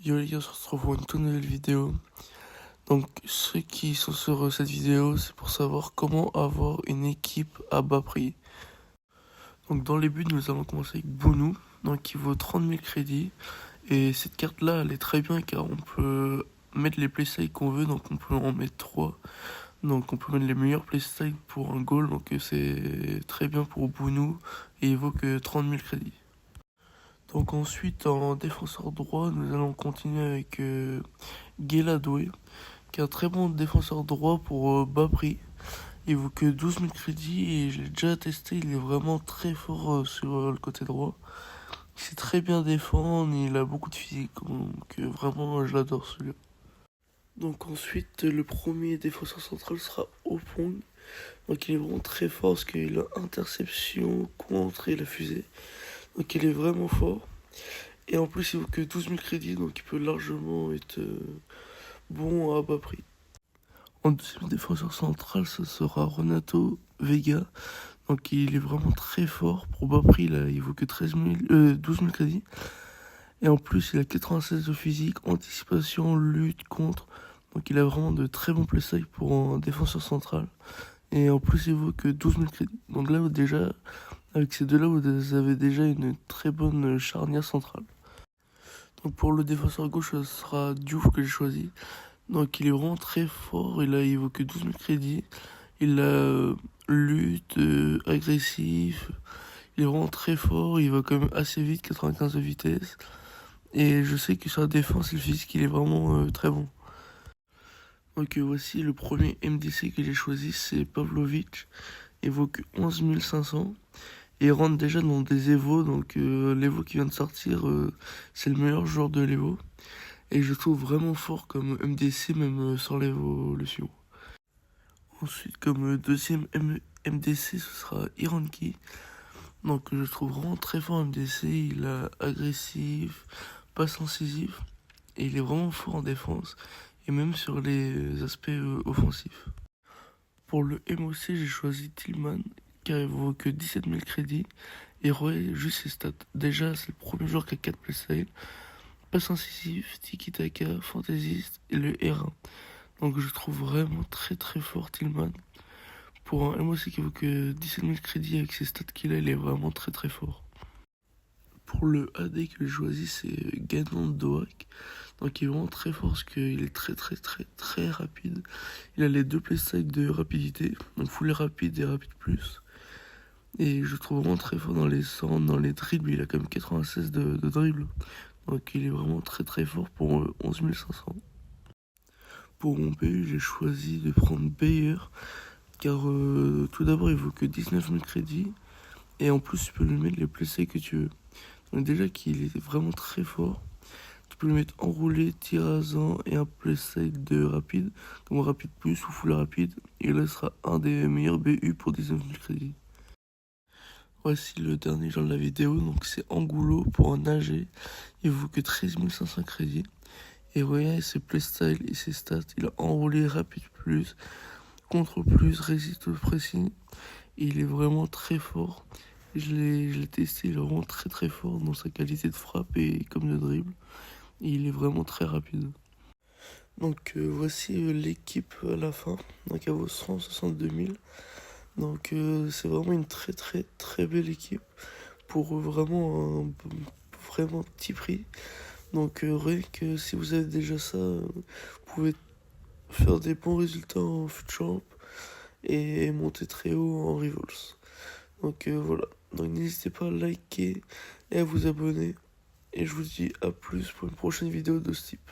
Yo les gars, on se retrouve pour une toute nouvelle vidéo. Donc ceux qui sont sur cette vidéo, c'est pour savoir comment avoir une équipe à bas prix. Donc dans les buts, nous allons commencer avec Bounou, donc qui vaut 30 000 crédits. Et cette carte-là, elle est très bien car on peut mettre les playstyles qu'on veut, donc on peut en mettre 3. Donc on peut mettre les meilleurs playstyles pour un goal, donc c'est très bien pour Bounou et il vaut que 30 000 crédits. Donc ensuite, en défenseur droit, nous allons continuer avec Guéladoué, qui est un très bon défenseur droit pour bas prix. Il vaut que 12 000 crédits et je l'ai déjà testé, il est vraiment très fort sur le côté droit. Il sait très bien défendre, il a beaucoup de physique, donc vraiment je l'adore celui-là. Donc ensuite, le premier défenseur central sera Opong. Donc il est vraiment très fort parce qu'il a interception, contre et la fusée. Donc il est vraiment fort. Et en plus, il vaut que 12 000 crédits, donc il peut largement être bon à bas prix. En deuxième défenseur central, ce sera Renato Vega. Donc il est vraiment très fort. Pour bas prix, là, il vaut que 12 000 crédits. Et en plus, il a 96 de physique, anticipation, lutte, contre. Donc il a vraiment de très bons playstyles pour un défenseur central. Et en plus, il vaut que 12 000 crédits. Donc là, déjà, avec ces deux-là, vous avez déjà une très bonne charnière centrale. Donc pour le défenseur gauche, ce sera Diouf que j'ai choisi. Donc il est vraiment très fort, il vaut que 12 000 crédits. Il a lutte, agressif. Il est vraiment très fort, il va quand même assez vite, 95 de vitesse. Et je sais que sur la défense et le physique, il est vraiment très bon. Donc voici le premier MDC que j'ai choisi, c'est Pavlovic. Il vaut que 11 500. Et il rentre déjà dans des Evo, donc l'Evo qui vient de sortir, c'est le meilleur joueur de l'Evo. Et je le trouve vraiment fort comme MDC, même sans l'évolution. Ensuite, comme deuxième MDC, ce sera Iranki. Donc je le trouve vraiment très fort en MDC, il est agressif, passe incisif, et il est vraiment fort en défense, et même sur les aspects offensifs. Pour le MOC, j'ai choisi Tillman, car il vaut que 17 000 crédits, et voyez juste ses stats. Déjà, c'est le premier joueur qui a 4 playstyles, passe incisif, tiki-taka, fantaisiste, et le R1. Donc je trouve vraiment très très fort Tillman. Pour un MOC qui vaut que 17 000 crédits avec ses stats qu'il a, il est vraiment très très fort. Pour le AD que j'ai choisi, c'est Ganon Doak. Donc il est vraiment très fort parce qu'il est très très très très rapide. Il a les deux playstyles de rapidité, donc full rapide et rapide plus. Et je le trouve vraiment très fort dans les centres, dans les dribbles, il a quand même 96 de dribble. Donc il est vraiment très très fort pour 11 500. Pour mon PU, j'ai choisi de prendre Bayer. Car tout d'abord, il vaut que 19 000 crédits. Et en plus, tu peux lui mettre les playstyles que tu veux. Donc déjà qu'il est vraiment très fort. Tu peux lui mettre enroulé, tir rasant et un playstyle de rapide. Comme rapide plus ou full rapide. Et là, ce sera un des meilleurs BU pour 19 000 crédits. Voici le dernier genre de la vidéo. Donc c'est Angulo pour un nager. Il vaut que 13 500 crédits. Et voyez ses playstyles et ses stats. Il a enroulé rapide plus. Contre plus, résiste au pressing. Il est vraiment très fort. Je l'ai testé, il est vraiment très très fort dans sa qualité de frappe et comme de dribble. Et il est vraiment très rapide. Donc voici l'équipe à la fin. Donc elle vaut 162 000. Donc c'est vraiment une très très très belle équipe pour vraiment un vraiment petit prix. Donc rien que si vous avez déjà ça, vous pouvez faire des bons résultats en FUTChamp et monter très haut en Rivals. Donc voilà, donc n'hésitez pas à liker et à vous abonner. Et je vous dis à plus pour une prochaine vidéo de ce type.